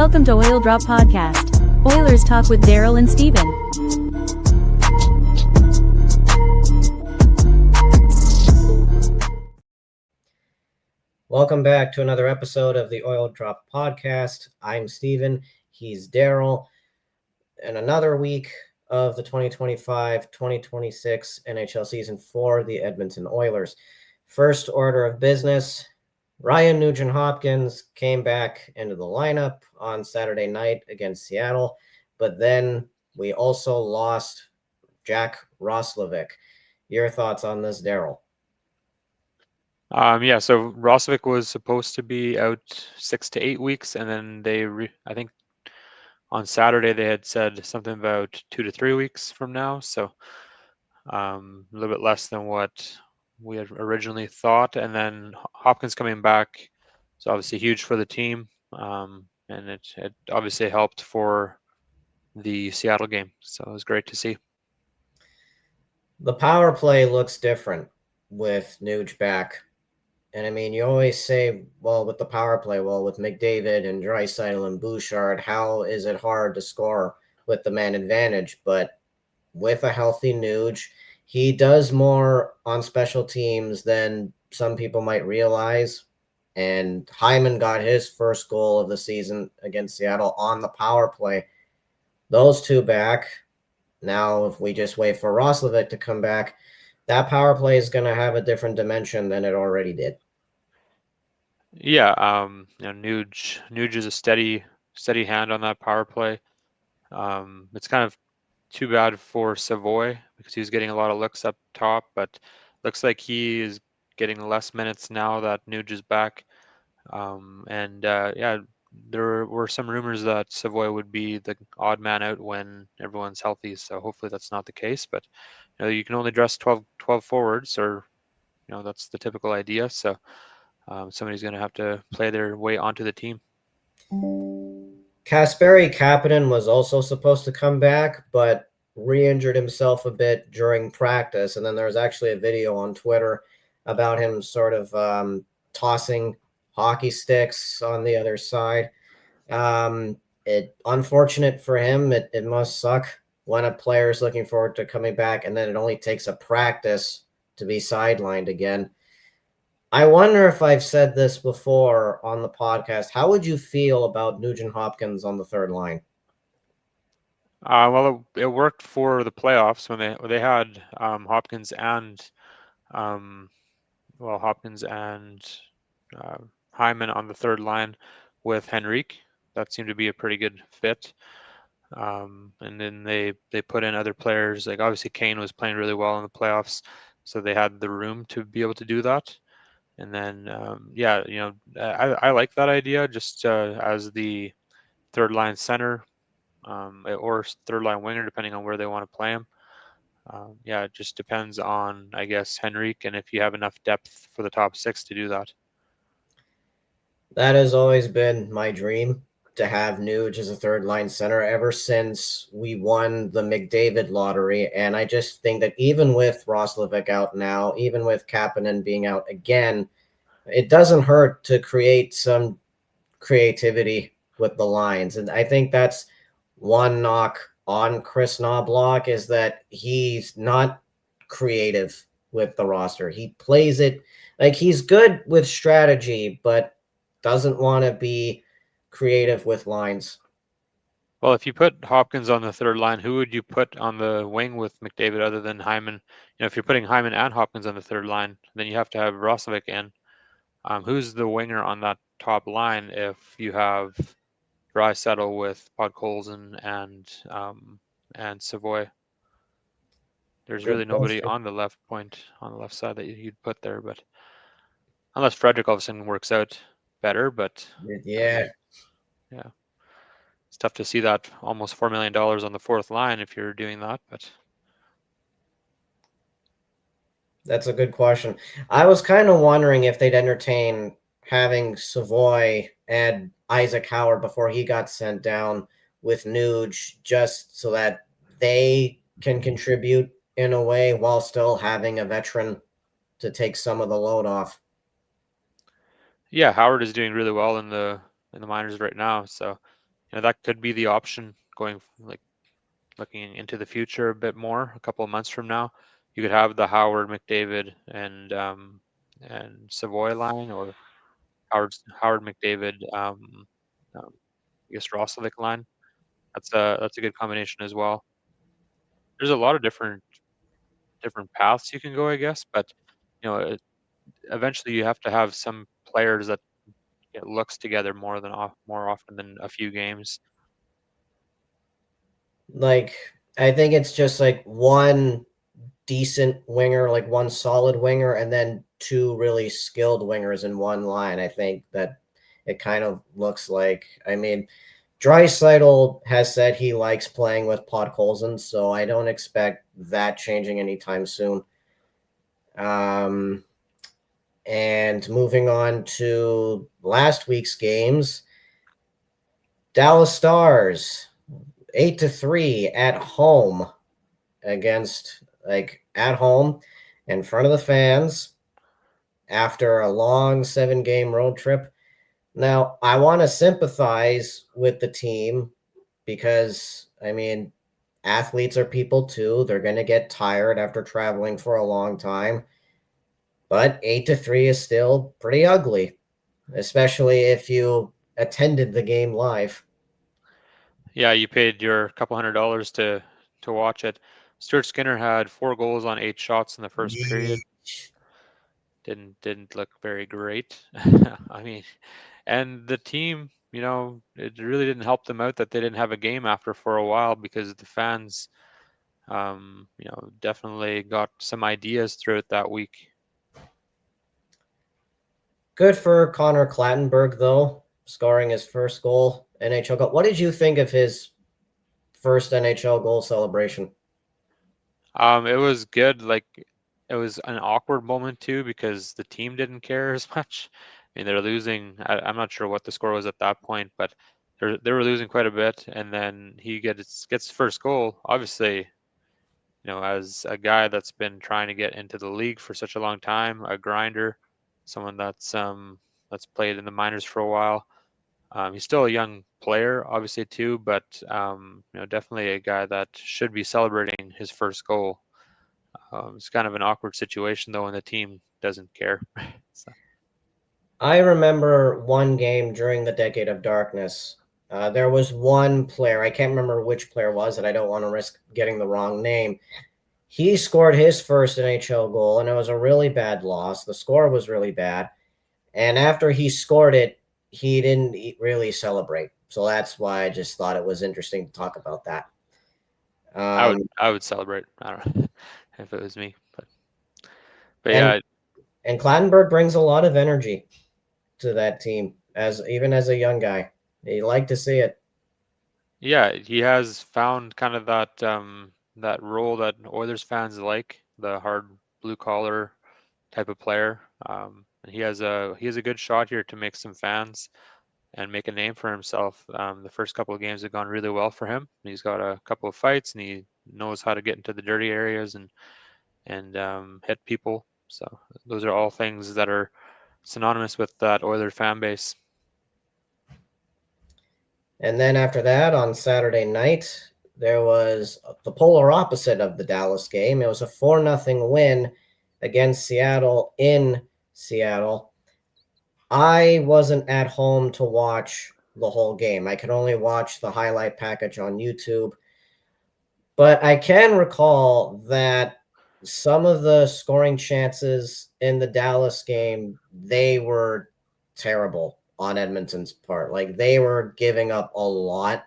Welcome to Oil Drop Podcast. Oilers Talk with Daryl and Steven. Welcome back to another episode of the Oil Drop Podcast. I'm Steven. He's Daryl. And another week of the 2025-2026 NHL season for the Edmonton Oilers. First order of business, Ryan Nugent-Hopkins came back into the lineup on Saturday night against Seattle, but then we also lost Jack Roslovic. Your thoughts on this, Daryl? So Roslovic was supposed to be out 6 to 8 weeks, and then I think on Saturday they had said something about 2 to 3 weeks from now. So a little bit less than what we had originally thought. And then Hopkins coming back is obviously huge for the team, and it obviously helped for the Seattle game. So it was great to see. The power play looks different with Nuge back. And I mean, you always say, well, with the power play, with McDavid and Draisaitl and Bouchard, how is it hard to score with the man advantage? But with a healthy Nuge, he does more on special teams than some people might realize. And Hyman got his first goal of the season against Seattle on the power play. Those two back. Now, if we just wait for Roslovic to come back, that power play is going to have a different dimension than it already did. Yeah, Nuge is a steady hand on that power play. It's kind of too bad for Savoy because he was getting a lot of looks up top, but looks like he is getting less minutes now that Nuge is back. There were some rumors that Savoy would be the odd man out when everyone's healthy. So hopefully that's not the case. But you can only dress 12 forwards, or that's the typical idea. So somebody's going to have to play their way onto the team. Kasperi Kapanen was also supposed to come back, but re-injured himself a bit during practice. And then there was actually a video on Twitter about him sort of tossing hockey sticks on the other side. Unfortunate for him. It must suck when a player is looking forward to coming back and then it only takes a practice to be sidelined again. I wonder if I've said this before on the podcast. How would you feel about Nugent-Hopkins on the third line? It worked for the playoffs when they had Hopkins and Hyman on the third line with Henrique. That seemed to be a pretty good fit. And then they put in other players. Like obviously Kane was playing really well in the playoffs, so they had the room to be able to do that. And then I like that idea just as the third line center or third line winger, depending on where they want to play him. It just depends on, I guess, Henrique, and if you have enough depth for the top six to do that. That has always been my dream, to have Nuge as a third line center ever since we won the McDavid lottery. And I just think that even with Roslovic out now, even with Kapanen being out again, it doesn't hurt to create some creativity with the lines. And I think that's one knock on Chris Knobloch, is that he's not creative with the roster. He plays it like he's good with strategy, but doesn't want to be creative with lines. Well, if you put Hopkins on the third line, who would you put on the wing with McDavid other than Hyman? If you're putting Hyman and Hopkins on the third line, then you have to have Roslovic in. Who's the winger on that top line if you have Draisaitl with Podkolzin and Savoy? There's really nobody on the left point, on the left side that you'd put there, but unless Frederick all of a sudden works out better, but yeah. It's tough to see that almost $4 million on the fourth line if you're doing that, but that's a good question. I was kind of wondering if they'd entertain having Savoy and Isaac Howard before he got sent down with Nuge, just so that they can contribute in a way while still having a veteran to take some of the load off. Yeah, Howard is doing really well in the minors right now, so that could be the option going like looking into the future a bit more. A couple of months from now, you could have the Howard, McDavid, and Savoy line, or Howard McDavid, um, I guess Roslovic line. That's a good combination as well. There's a lot of different paths you can go, I guess, but eventually you have to have some players that get looks together more often than a few games. Like, I think it's just like one decent winger, like one solid winger, and then two really skilled wingers in one line. I think that it kind of looks like. I mean, Draisaitl has said he likes playing with Podkolzin, so I don't expect that changing anytime soon. Um, and moving on to last week's games, Dallas Stars 8-3 at home against at home in front of the fans after a long 7-game road trip. Now, I want to sympathize with the team because, I mean, athletes are people too. They're going to get tired after traveling for a long time. But 8-3 is still pretty ugly, especially if you attended the game live. Yeah, you paid your couple $100 to watch it. Stuart Skinner had 4 goals on 8 shots in the first period. Yeesh. Didn't look very great. I mean, and the team, it really didn't help them out that they didn't have a game after for a while, because the fans, definitely got some ideas throughout that week. Good for Connor Clattenburg, though, scoring his first goal, NHL goal. What did you think of his first NHL goal celebration? It was good. Like, it was an awkward moment too, because the team didn't care as much. I mean, they're losing. I'm not sure what the score was at that point, but they were losing quite a bit. And then he gets first goal. Obviously, as a guy that's been trying to get into the league for such a long time, a grinder, someone that's played in the minors for a while. He's still a young player, obviously too, but definitely a guy that should be celebrating his first goal. It's kind of an awkward situation though, when the team doesn't care. So. I remember one game during the Decade of Darkness. There was one player, I can't remember which player was it. I don't want to risk getting the wrong name. He scored his first NHL goal, and it was a really bad loss. The score was really bad. And after he scored it, he didn't really celebrate. So that's why I just thought it was interesting to talk about that. I would celebrate. I don't know if it was me, but And yeah. and Clattenburg brings a lot of energy to that team, as even as a young guy. You like to see it. Yeah, he has found kind of that role that Oilers fans like, the hard blue collar type of player. And he has a good shot here to make some fans and make a name for himself. The first couple of games have gone really well for him. He's got a couple of fights, and he knows how to get into the dirty areas and hit people. So those are all things that are synonymous with that Oilers fan base. And then after that, on Saturday night, there was the polar opposite of the Dallas game. It was a 4-0 win against Seattle in Seattle. I wasn't at home to watch the whole game. I could only watch the highlight package on YouTube. But I can recall that some of the scoring chances in the Dallas game, they were terrible on Edmonton's part. Like, they were giving up a lot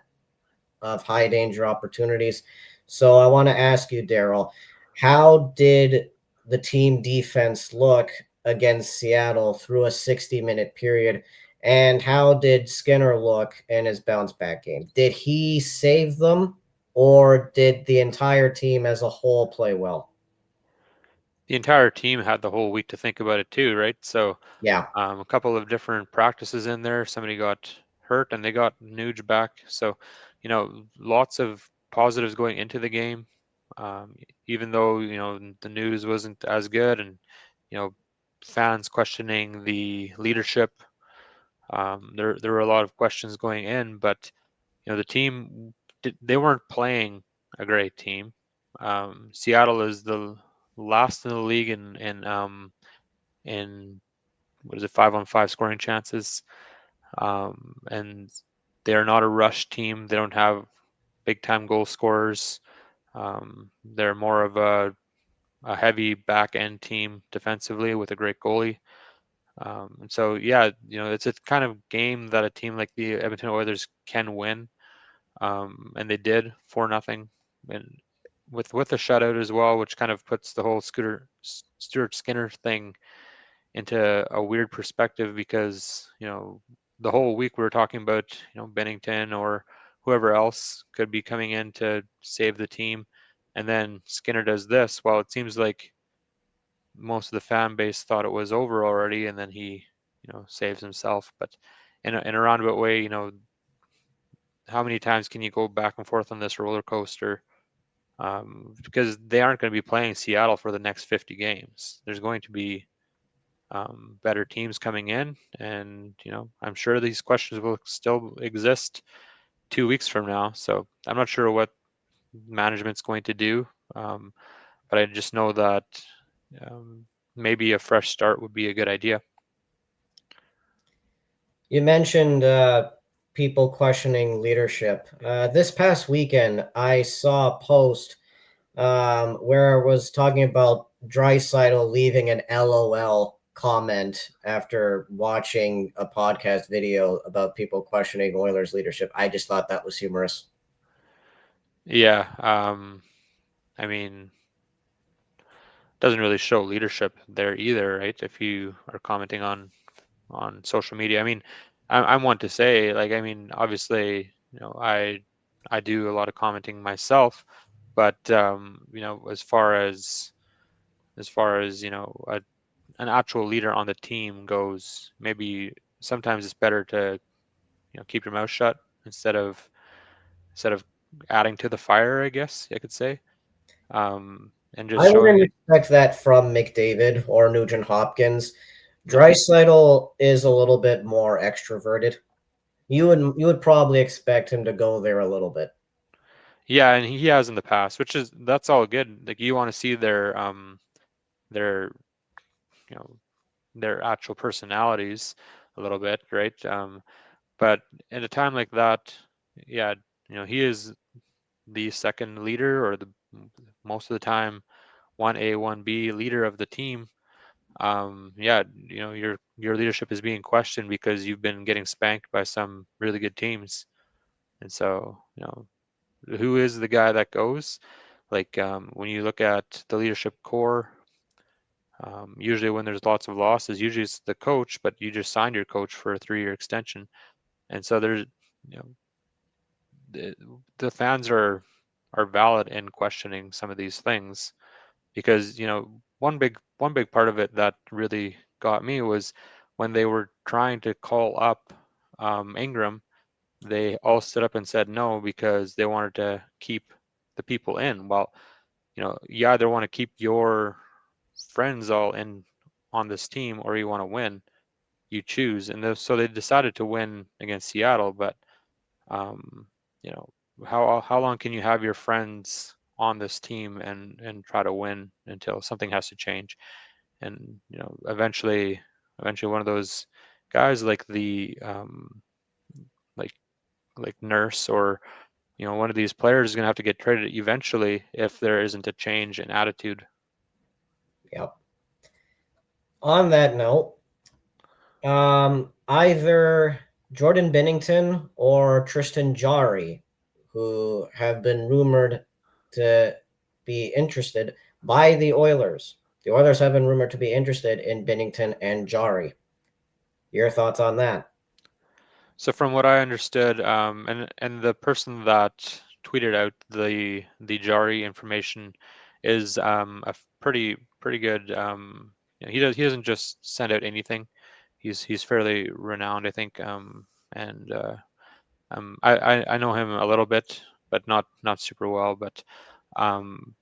of high danger opportunities. So I want to ask you, Daryl, how did the team defense look against Seattle through a 60-minute period? And how did Skinner look in his bounce back game? Did he save them, or did the entire team as a whole play well? The entire team had the whole week to think about it too, right? So Yeah. a couple of different practices in there. Somebody got hurt and they got Nuge back. So, lots of positives going into the game. Even though, the news wasn't as good, and, you know, fans questioning the leadership. There were a lot of questions going in, but, the team they weren't playing a great team. Seattle is the last in the league in what is it, 5-on-5 scoring chances, and they are not a rush team. They don't have big time goal scorers. They're more of a heavy back end team defensively with a great goalie. And so, yeah, it's a kind of game that a team like the Edmonton Oilers can win, and they did 4-0, and with a shutout as well, which kind of puts the whole Stuart Skinner thing into a weird perspective because the whole week we were talking about Bennington or whoever else could be coming in to save the team, and then Skinner does this. Well, it seems like most of the fan base thought it was over already, and then he saves himself. But in a roundabout way, how many times can you go back and forth on this roller coaster? Because they aren't going to be playing Seattle for the next 50 games. There's going to be better teams coming in, and I'm sure these questions will still exist 2 weeks from now. So I'm not sure what management's going to do, but I just know that maybe a fresh start would be a good idea. You mentioned people questioning leadership. This past weekend, I saw a post where I was talking about Draisaitl leaving an LOL comment after watching a podcast video about people questioning Oilers leadership. I just thought that was humorous. Yeah, I mean, doesn't really show leadership there either, right? If you are commenting on social media, I mean, I'm one to say, like, I mean, obviously, I do a lot of commenting myself, but as far as an actual leader on the team goes, maybe sometimes it's better to keep your mouth shut instead of adding to the fire, I guess I could say, and just I showing wouldn't it. expect that from McDavid or Nugent Hopkins. No. Draisaitl is a little bit more extroverted. You would probably expect him to go there a little bit. Yeah, and he has in the past, that's all good. Like, you want to see their you know their actual personalities a little bit, right? But at a time like that, yeah, he is the second leader, or the most of the time 1A 1B leader of the team. Yeah, your leadership is being questioned because you've been getting spanked by some really good teams, and so who is the guy that goes? Like, when you look at the leadership core, usually when there's lots of losses, usually it's the coach, but you just signed your coach for a 3-year extension, and so there's you know the, the fans are valid in questioning some of these things, because one big part of it that really got me was when they were trying to call up Ingram. They all stood up and said no because they wanted to keep the people in. Well, you either want to keep your friends all in on this team, or you want to win. You choose. And so they decided to win against Seattle. But um, you know, how long can you have your friends on this team and try to win until something has to change? And eventually one of those guys, like the like like Nurse, or one of these players, is going to have to get traded eventually if there isn't a change in attitude. Yep. On that note, either Jordan Bennington or Tristan Jarry, who have been rumored to be interested by the Oilers. The Oilers have been rumored to be interested in Bennington and Jarry. Your thoughts on that? So from what I understood, and the person that tweeted out the Jari information is a pretty good. He doesn't just send out anything. He's fairly renowned, I think. And I know him a little bit, but not super well. But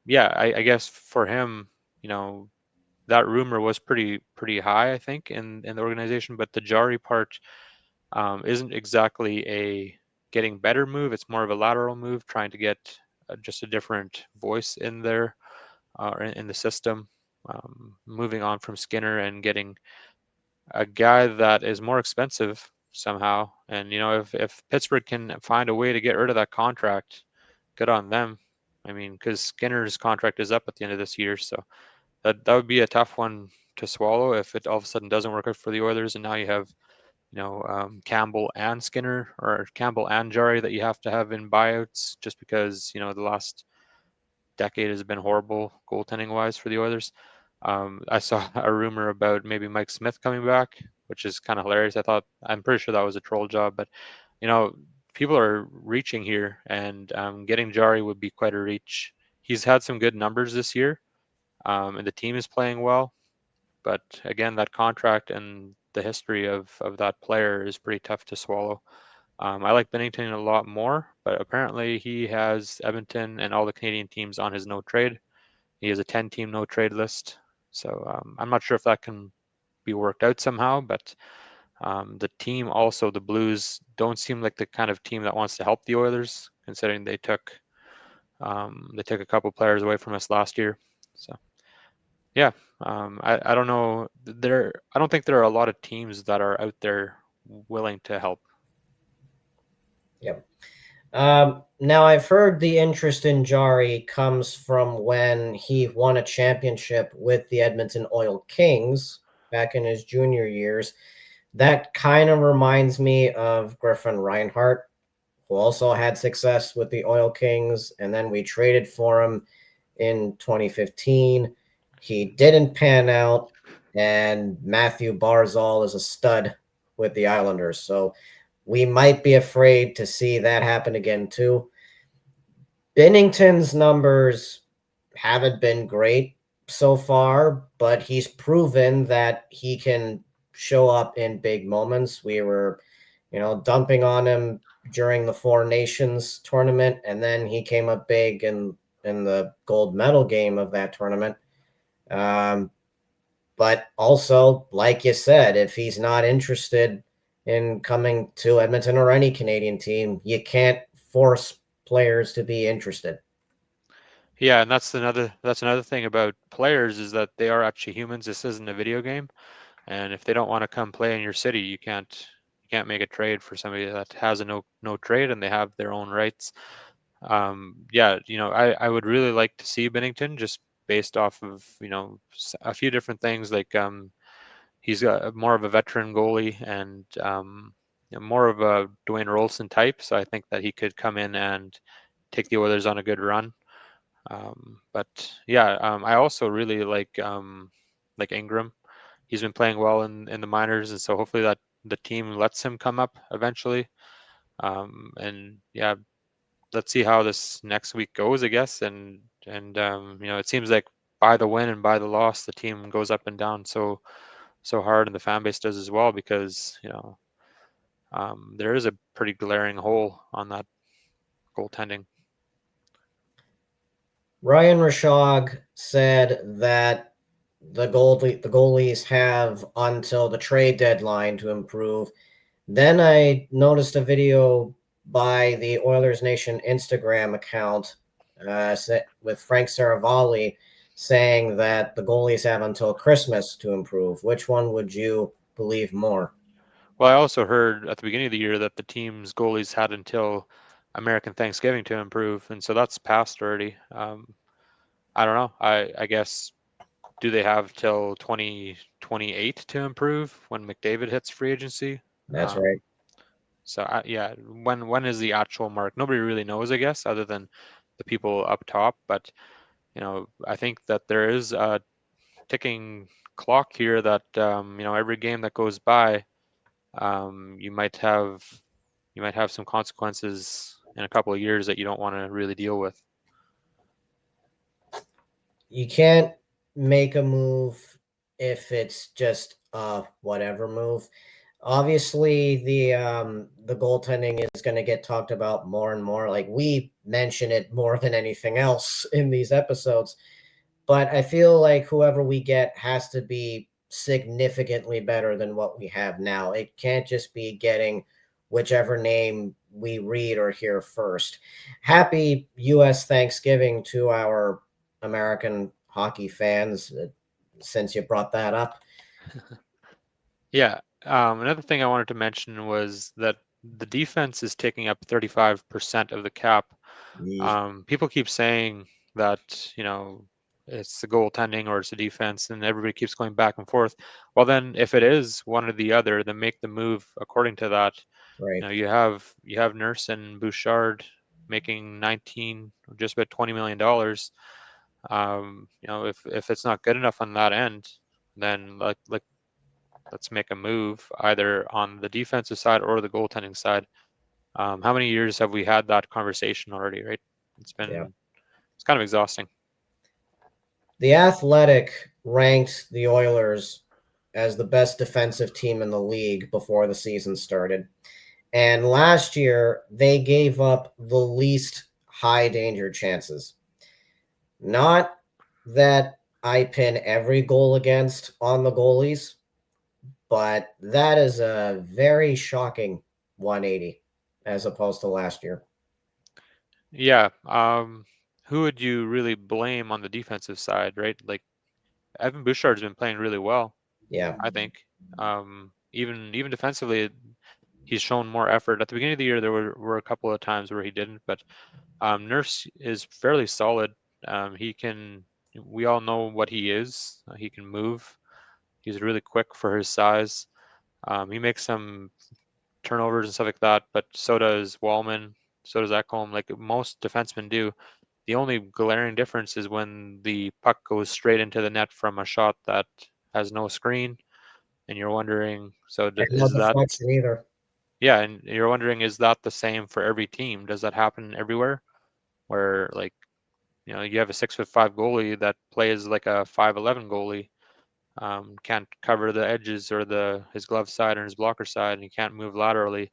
yeah, I guess for him, that rumor was pretty high, I think, in the organization. But the Jari part isn't exactly getting better move. It's more of a lateral move, trying to get just a different voice in there in the system. Moving on from Skinner and getting a guy that is more expensive somehow. And if Pittsburgh can find a way to get rid of that contract, good on them. I mean, because Skinner's contract is up at the end of this year, so that would be a tough one to swallow if it all of a sudden doesn't work out for the Oilers, and now you have Campbell and Skinner, or Campbell and Jari, that you have to have in buyouts just because the last decade has been horrible goaltending wise for the Oilers. I saw a rumor about maybe Mike Smith coming back, which is kind of hilarious. I'm pretty sure that was a troll job, but people are reaching here, and getting Jari would be quite a reach. He's had some good numbers this year, and the team is playing well. But again, that contract and the history of that player is pretty tough to swallow. I like Binnington a lot more, but apparently he has Edmonton and all the Canadian teams on his no trade. He has a 10-team no trade list. So I'm not sure if that can be worked out somehow, but the team also, the Blues, don't seem like the kind of team that wants to help the Oilers, considering they took a couple players away from us last year. So yeah, I don't know. I don't think there are a lot of teams that are out there willing to help. Yep. Now, I've heard the interest in Jari comes from when he won a championship with the Edmonton Oil Kings back in his junior years. That kind of reminds me of Griffin Reinhart, who also had success with the Oil Kings, and then we traded for him in 2015. He didn't pan out, and Matthew Barzal is a stud with the Islanders. So we might be afraid to see that happen again, too. Binnington's numbers haven't been great so far, but he's proven that he can show up in big moments. We were, dumping on him during the Four Nations tournament, and then he came up big in the gold medal game of that tournament. But also, like you said, if he's not interested in coming to Edmonton or any Canadian team, you can't force players to be interested. Yeah, and that's another thing about players, is that they are actually humans. This isn't a video game, and if they don't want to come play in your city, you can't make a trade for somebody that has a no trade and they have their own rights. Yeah, I would really like to see Binnington, just based off of a few different things, like he's got more of a veteran goalie, and more of a Dwayne Rolson type. So I think that he could come in and take the Oilers on a good run. But yeah, I also really like Ingram. He's been playing well in the minors, and so hopefully that the team lets him come up eventually. And yeah, let's see how this next week goes, I guess. And it seems like by the win and by the loss, the team goes up and down so hard, and the fan base does as well, because there is a pretty glaring hole on that goaltending. Ryan Rishaug said that the goalies have until the trade deadline to improve. Then I noticed a video by the Oilers Nation Instagram account with Frank Saravalli saying that the goalies have until Christmas to improve. Which one would you believe more? Well, I also heard at the beginning of the year that the team's goalies had until American Thanksgiving to improve, and so that's passed already. I don't know. I guess, do they have till 2028 to improve when McDavid hits free agency? That's right. So yeah, when is the actual mark? Nobody really knows, I guess, other than the people up top. But I think that there is a ticking clock here, that every game that goes by, you might have some consequences in a couple of years that you don't want to really deal with. You can't make a move if it's just a whatever move. Obviously, the goaltending is going to get talked about more and more. Like, we mention it more than anything else in these episodes. But I feel like whoever we get has to be significantly better than what we have now. It can't just be getting whichever name we read or hear first. Happy U.S. Thanksgiving to our American hockey fans, since you brought that up. Yeah. Another thing I wanted to mention was that the defense is taking up 35% of the cap. People keep saying that, it's the goaltending or it's the defense, and everybody keeps going back and forth. Well, then if it is one or the other, then make the move according to that. Right. You have Nurse and Bouchard making 19, just about $20 million. If it's not good enough on that end, then like let's make a move either on the defensive side or the goaltending side. How many years have we had that conversation already, right? It's Yeah. been it's kind of exhausting. The Athletic ranked the Oilers as the best defensive team in the league before the season started. And last year, they gave up the least high danger chances. Not that I pin every goal against on the goalies, but that is a very shocking 180 as opposed to last year. Yeah. Who would you really blame on the defensive side, right? Like Evan Bouchard's been playing really well, Yeah. I think. Even defensively, he's shown more effort. At the beginning of the year, there were a couple of times where he didn't, but Nurse is fairly solid. He can. We all know what he is. He can move. He's really quick for his size. He makes some turnovers and stuff like that, but so does Wallman. So does Ekholm. Like most defensemen do. The only glaring difference is when the puck goes straight into the net from a shot that has no screen, and you're wondering, And no is that, deflection either. yeah, and you're wondering, is that the same for every team? Does that happen everywhere? Where like, you have a 6'5" goalie that plays like a 5'11" goalie, can't cover the edges or his glove side and his blocker side, and he can't move laterally.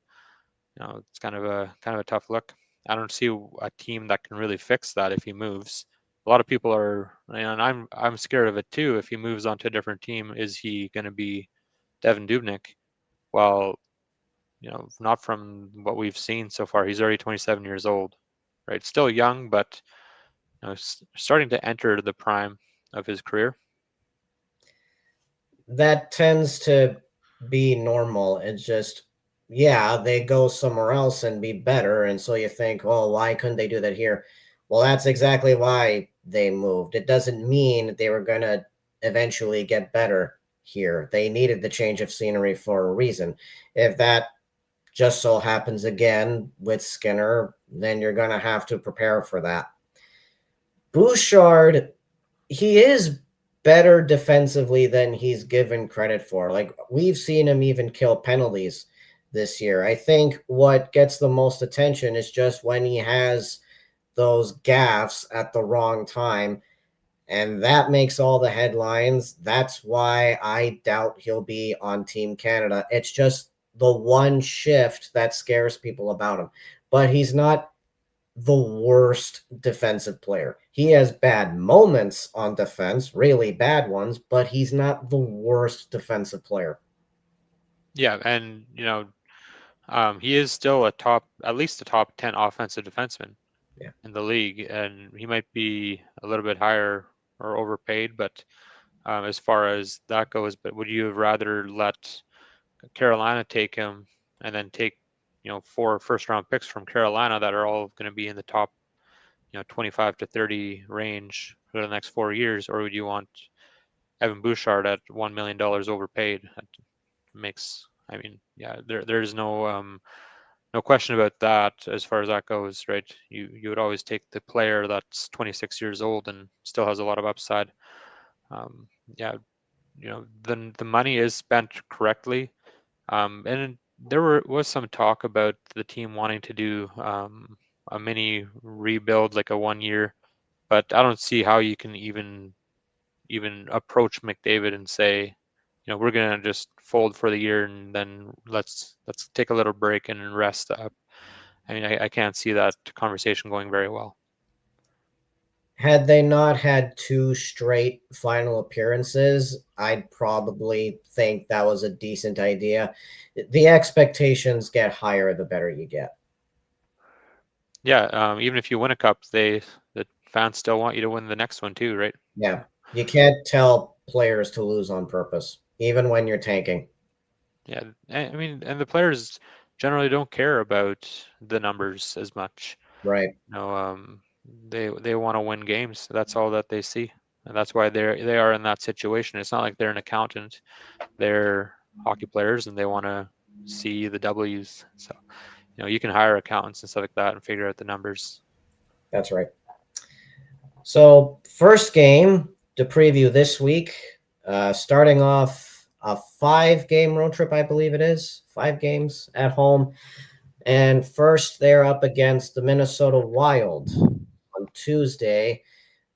It's kind of a tough look. I don't see a team that can really fix that if he moves. A lot of people are, and I'm scared of it too. If he moves on to a different team, is he going to be Devin Dubnyk? Well, not from what we've seen so far. He's already 27 years old, right? Still young, but starting to enter the prime of his career. That tends to be normal. It's just, yeah, they go somewhere else and be better. And so you think, oh, why couldn't they do that here? Well, that's exactly why they moved. It doesn't mean they were going to eventually get better here. They needed the change of scenery for a reason. If that just so happens again with Skinner, then you're going to have to prepare for that. Bouchard, he is better defensively than he's given credit for. Like we've seen him even kill penalties this year. I think what gets the most attention is just when he has those gaffes at the wrong time. And that makes all the headlines. That's why I doubt he'll be on Team Canada. It's just the one shift that scares people about him. But he's not the worst defensive player. He has bad moments on defense, really bad ones, but he's not the worst defensive player. Yeah, and he is still at least a top 10 offensive defenseman Yeah. in the league, and he might be a little bit higher or overpaid, but as far as that goes, but would you have rather let Carolina take him and then take 4 first-round picks from Carolina that are all going to be in the top 25 to 30 range for the next 4 years, or would you want Evan Bouchard at $1 million overpaid? That makes, I mean, yeah, there's no question about that as far as that goes, right? You would always take the player that's 26 years old and still has a lot of upside. Um, yeah, the money is spent correctly, and there was some talk about the team wanting to do a mini rebuild, like a 1 year, but I don't see how you can even approach McDavid and say, we're gonna just fold for the year and then let's take a little break and rest up. I mean, I can't see that conversation going very well. Had they not had two straight final appearances, I'd probably think that was a decent idea. The expectations get higher the better you get. Yeah, even if you win a cup, the fans still want you to win the next one too, right? Yeah. You can't tell players to lose on purpose, even when you're tanking. Yeah, I mean, and the players generally don't care about the numbers as much. Right. No, they want to win games. That's all that they see, and that's why they are in that situation. It's not like they're an accountant. They're hockey players, and they want to see the W's. So, you can hire accountants and stuff like that and figure out the numbers. That's right. So, first game to preview this week, starting off a 5 game road trip, I believe it is. 5 games at home. And first, they're up against the Minnesota Wild on Tuesday.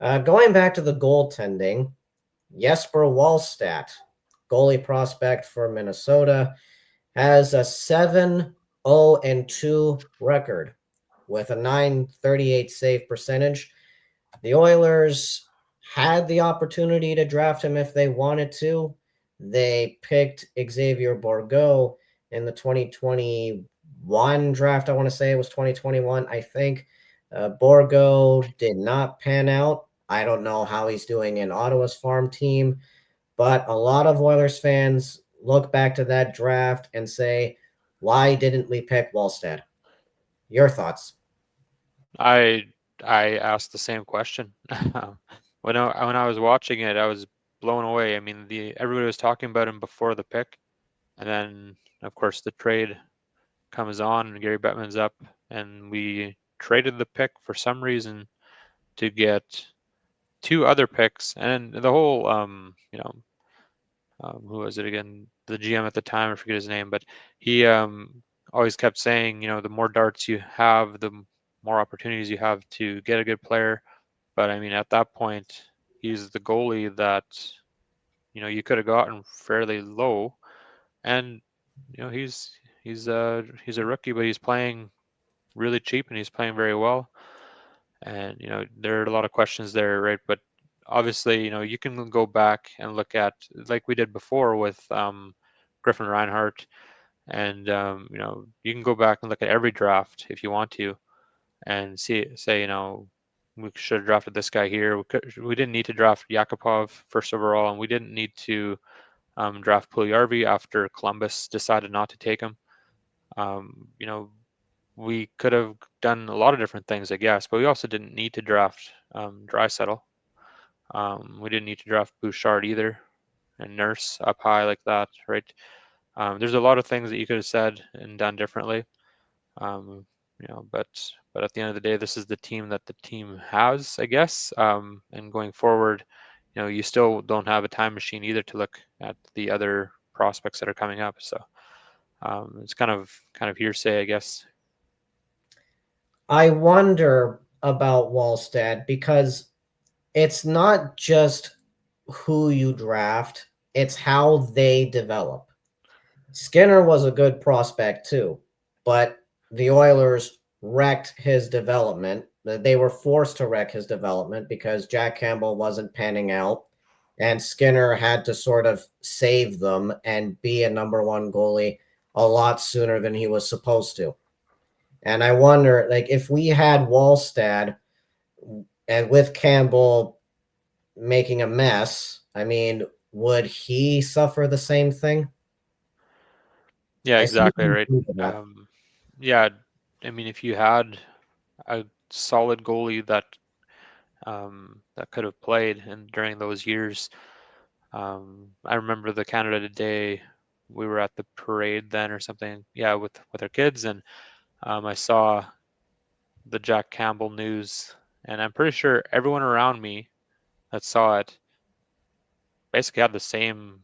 Going back to the goaltending, Jesper Wallstedt, goalie prospect for Minnesota, has a 7-0-2 record with a 938 save percentage. The Oilers had the opportunity to draft him if they wanted to. They picked Xavier Bourgault in the 2021 draft. I want to say it was 2021, I think. Bourgault did not pan out. I don't know how he's doing in Ottawa's farm team, but a lot of Oilers fans look back to that draft and say, why didn't we pick Wallstedt? Your thoughts? I I asked the same question. When I was watching it, I was blown away. I mean, the everybody was talking about him before the pick, and then of course the trade comes on and Gary Bettman's up, and we traded the pick for some reason to get two other picks, and the whole who was it again? The GM at the time, I forget his name, but he always kept saying, the more darts you have, the more opportunities you have to get a good player. But I mean, at that point, he's the goalie that you could have gotten fairly low, and he's a rookie, but he's playing really cheap and he's playing very well. And there are a lot of questions there, right? But obviously, you can go back and look at, like we did before with Griffin Reinhart, and you can go back and look at every draft if you want to, and say, we should have drafted this guy here. We didn't need to draft Yakupov first overall, and we didn't need to draft Puljujarvi after Columbus decided not to take him. Um, you know, we could have done a lot of different things, I guess, but we also didn't need to draft Draisaitl. We didn't need to draft Bouchard either, and Nurse up high like that, right? There's a lot of things that you could have said and done differently. Um, but at the end of the day, this is the team that the team has, I guess. And going forward, you still don't have a time machine either to look at the other prospects that are coming up. So it's kind of hearsay, I guess. I wonder about Wallstedt because it's not just who you draft, it's how they develop. Skinner was a good prospect too, but the Oilers wrecked his development. They were forced to wreck his development because Jack Campbell wasn't panning out, and Skinner had to sort of save them and be a number one goalie a lot sooner than he was supposed to. And I wonder, like, if we had Wallstad and with Campbell making a mess, I mean, would he suffer the same thing? Yeah, I see exactly right. that. Yeah, I mean, if you had a solid goalie that could have played and during those years, I remember the Canada Day. We were at the parade then or something, yeah, with our kids, and I saw the Jack Campbell news, and I'm pretty sure everyone around me that saw it basically had the same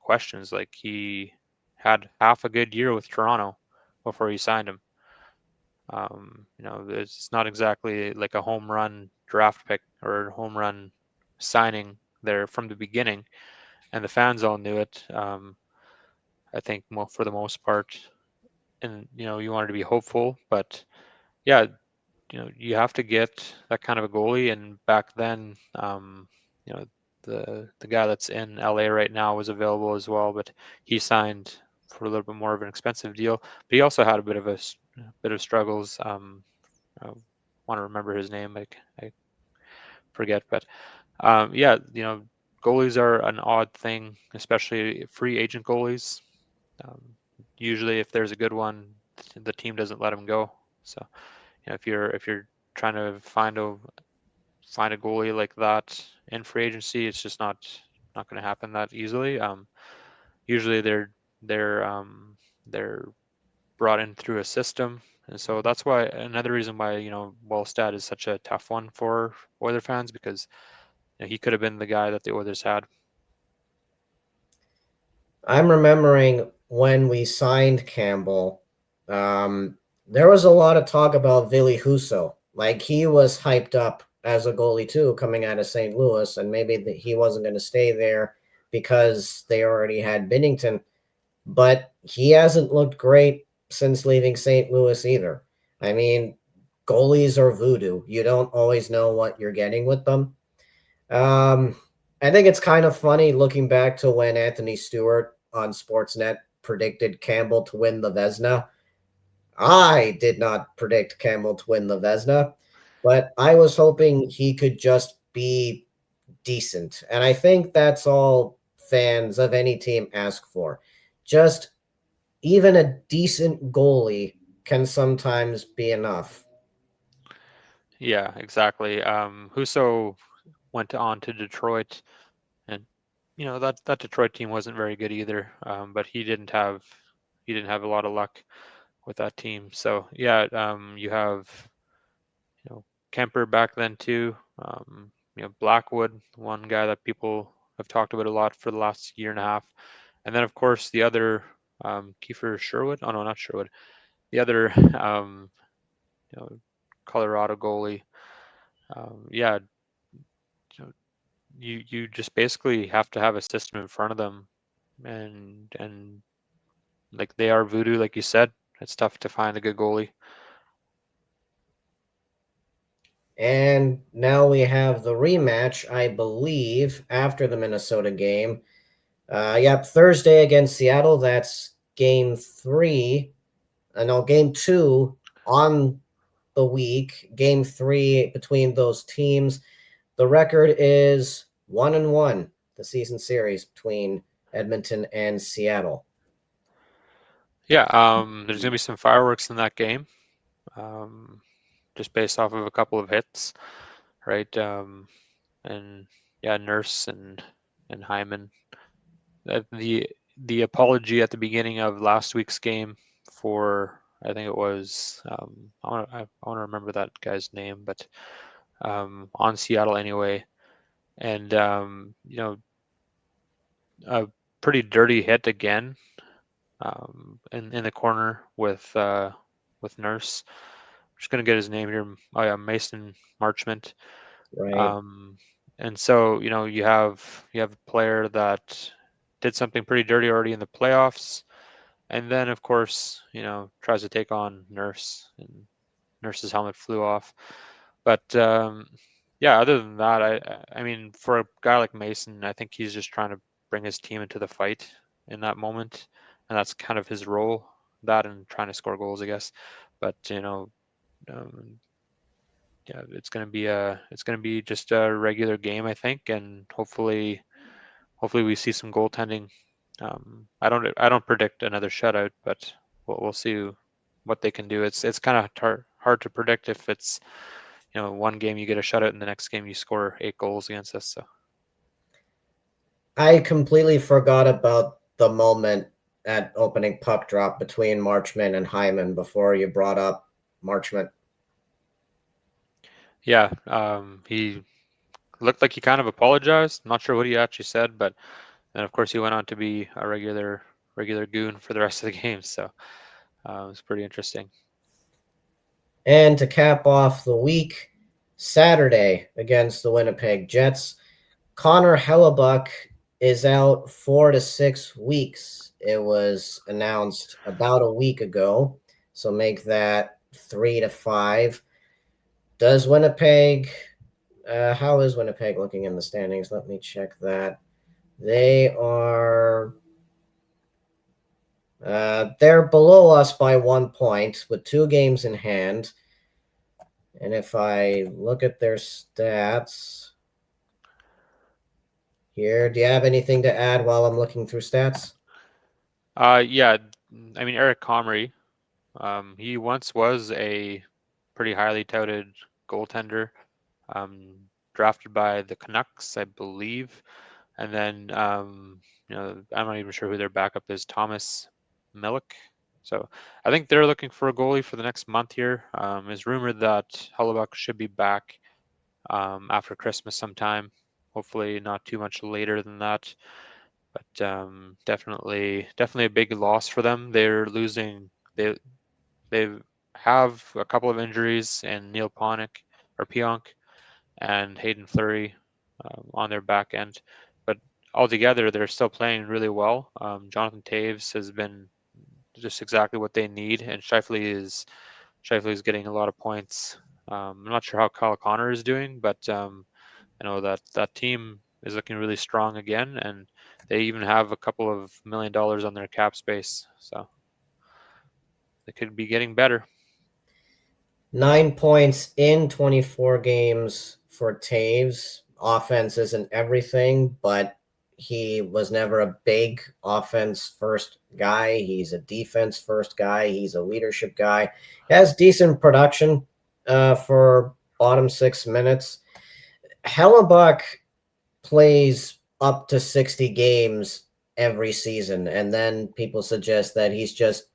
questions. Like, he had half a good year with Toronto before he signed him. It's not exactly like a home run draft pick or a home run signing there from the beginning, and the fans all knew it. I think for the most part, and you wanted to be hopeful, but yeah, you have to get that kind of a goalie. And back then, you know, the guy that's in LA right now was available as well, but he signed for a little bit more of an expensive deal. But he also had a bit of struggles. I want to remember his name. I forget, but yeah, goalies are an odd thing, especially free agent goalies. Um, Usually, if there's a good one, the team doesn't let him go. So, if you're trying to find a goalie like that in free agency, it's just not going to happen that easily. Usually, they're brought in through a system, and so that's why another reason why Wallstad is such a tough one for Oiler fans, because he could have been the guy that the Oilers had. I'm remembering when we signed Campbell, there was a lot of talk about Ville Husso. Like, he was hyped up as a goalie too, coming out of St. Louis, and maybe he wasn't going to stay there because they already had Binnington. But he hasn't looked great since leaving St. Louis either. I mean, goalies are voodoo. You don't always know what you're getting with them. Um, I think it's kind of funny looking back to when Anthony Stewart on Sportsnet predicted Campbell to win the Vezina. I did not predict Campbell to win the Vezina, but I was hoping he could just be decent. And I think that's all fans of any team ask for. Just even a decent goalie can sometimes be enough. Yeah, exactly. Husso went on to Detroit, and that Detroit team wasn't very good either. But he didn't have a lot of luck with that team. So yeah, you have Kemper back then too. Blackwood, one guy that people have talked about a lot for the last year and a half, and then of course the other Kiefer Sherwood. Oh no, not Sherwood. The other you know, Colorado goalie. Yeah, you just basically have to have a system in front of them, and like they are voodoo, like you said. It's tough to find a good goalie. And now we have the rematch, I believe, after the Minnesota game. Yep, Thursday against Seattle. That's game three. No, game two on the week. Game three between those teams. The record is 1-1, the season series between Edmonton and Seattle. Yeah, there's gonna be some fireworks in that game, um, just based off of a couple of hits, right? And yeah, Nurse and Hyman. The apology at the beginning of last week's game for, I think it was, I want to remember that guy's name, but on Seattle anyway, and a pretty dirty hit again, in the corner with Nurse. I'm just gonna get his name here. Oh yeah, Mason Marchment. Right. Um, and so you have a player that did something pretty dirty already in the playoffs, and then of course tries to take on Nurse, and Nurse's helmet flew off. But yeah, other than that, I mean, for a guy like Mason, I think he's just trying to bring his team into the fight in that moment, and that's kind of his role. That and trying to score goals, I guess. But um, yeah, it's gonna be just a regular game, I think, and hopefully we see some goaltending. I don't predict another shutout, but we'll see what they can do. It's kind of hard to predict if it's one game you get a shutout and the next game you score 8 goals against us. So I completely forgot about the moment at opening puck drop between Marchman and Hyman before you brought up Marchman. yeah, he looked like he kind of apologized. Not sure what he actually said, but then of course he went on to be a regular goon for the rest of the game. So it was pretty interesting. And to cap off the week, Saturday against the Winnipeg Jets, Connor Hellebuck is out 4 to 6 weeks. It was announced about a week ago, so make that 3 to 5. Does Winnipeg? How is Winnipeg looking in the standings? Let me check that. They are. They're below us by 1 point with 2 games in hand. And if I look at their stats here, do you have anything to add while I'm looking through stats? Yeah, I mean Eric Comrie, he once was a pretty highly touted goaltender, drafted by the Canucks, I believe, and then I'm not even sure who their backup is, Thomas Milic. So I think they're looking for a goalie for the next month here. It's rumored that Hellebuck should be back after Christmas sometime. Hopefully not too much later than that. But definitely a big loss for them. They're losing. They have a couple of injuries and Neil Pionk and Hayden Fleury on their back end, but altogether they're still playing really well. Jonathan Taves has been just exactly what they need, and Shifley is getting a lot of points. I'm not sure how Kyle Connor is doing, but I know that team is looking really strong again, and they even have a couple of $1 million on their cap space, so they could be getting better. 9 points in 24 games for Taves. Offense isn't everything, but he was never a big offense first guy. He's a defense first guy. He's a leadership guy. He has decent production for bottom 6 minutes. Hellebuck plays up to 60 games every season, and then people suggest that he's just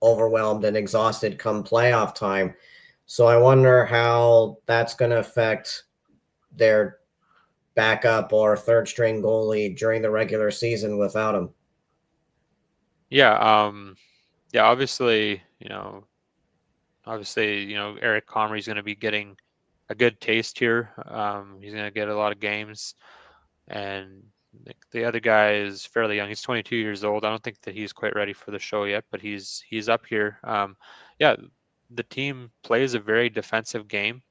overwhelmed and exhausted come playoff time. So I wonder how that's going to affect their backup or third string goalie during the regular season without him. Yeah, yeah. Obviously, Eric Comrie's going to be getting a good taste here. He's going to get a lot of games, and the other guy is fairly young. He's 22 years old. I don't think that he's quite ready for the show yet, but he's up here. Yeah, the team plays a very defensive game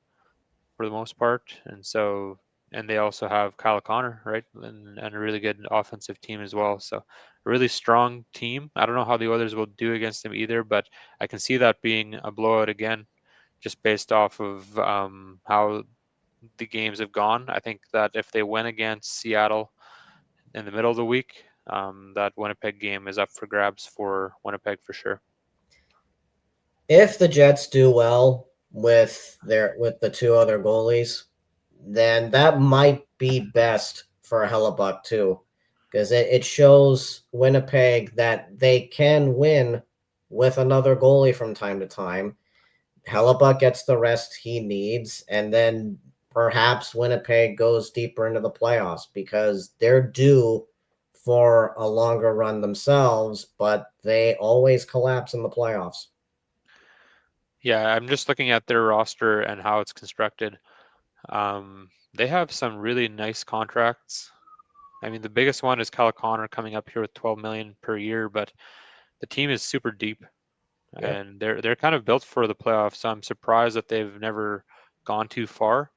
for the most part, and they also have Kyle Connor, right, and a really good offensive team as well. So a really strong team. I don't know how the Oilers will do against them either, but I can see that being a blowout again, just based off of how the games have gone. I think that if they win against Seattle in the middle of the week, that Winnipeg game is up for grabs for Winnipeg for sure. If the Jets do well with the 2 other goalies, then that might be best for Hellebuck too, because it shows Winnipeg that they can win with another goalie from time to time. Hellebuck gets the rest he needs, and then perhaps Winnipeg goes deeper into the playoffs because they're due for a longer run themselves, but they always collapse in the playoffs. Yeah, I'm just looking at their roster and how it's constructed. They have some really nice contracts. I mean, the biggest one is Kyle Connor coming up here with 12 million per year, but the team is super deep Yeah. and they're kind of built for the playoffs. So I'm surprised that they've never gone too far.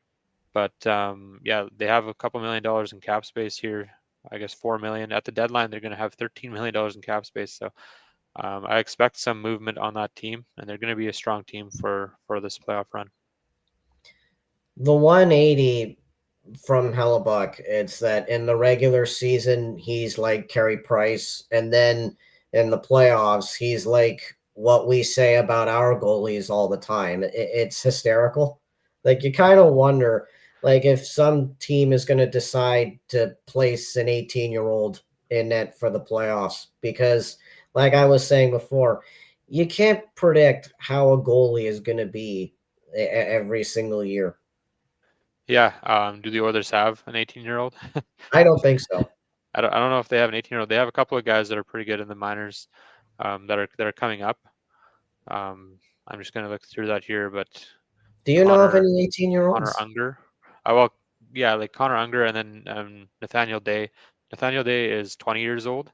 But yeah, they have a couple $1 million in cap space here. I guess 4 million at the deadline. They're going to have $13 million in cap space. So I expect some movement on that team, and they're going to be a strong team for this playoff run. The 180 from Hellebuck, it's that in the regular season, he's like Carey Price. And then in the playoffs, he's like what we say about our goalies all the time. It's hysterical. Like, you kind of wonder, like, if some team is going to decide to place an 18-year-old in net for the playoffs. Because, like I was saying before, you can't predict how a goalie is going to be every single year. Yeah. Do the Oilers have an 18-year-old? I don't think so. I don't know if they have an 18-year-old. They have a couple of guys that are pretty good in the minors, that are coming up. I'm just going to look through that here, but Do you know of Connor any 18 year Connor olds? Unger. Well, yeah, like Connor Unger, and then Nathaniel Day. Nathaniel Day is 20 years old,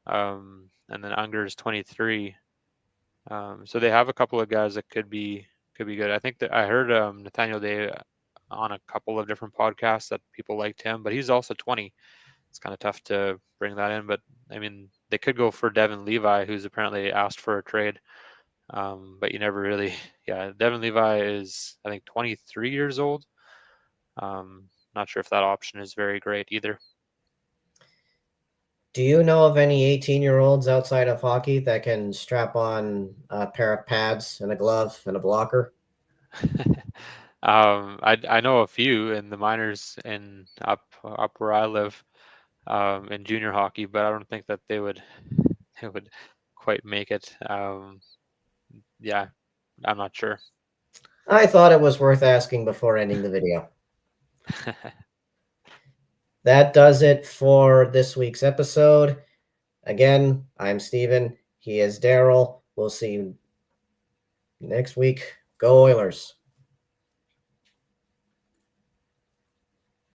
and then Unger is 23. So they have a couple of guys that could be could be good. I think that I heard Nathaniel Day on a couple of different podcasts that people liked him, but he's also 20. It's kind of tough to bring that in, but I mean, they could go for Devin Levi, who's apparently asked for a trade. But you never really, yeah, Devin Levi is, I think, 23 years old. Not sure if that option is very great either. Do you know of any 18-year-olds outside of hockey that can strap on a pair of pads and a glove and a blocker? I know a few in the minors in up where I live, in junior hockey, but I don't think that they would quite make it. Yeah, I'm not sure. I thought it was worth asking before ending the video. That does it for this week's episode. Again, I'm Steven. He is Daryl. We'll see you next week. Go Oilers.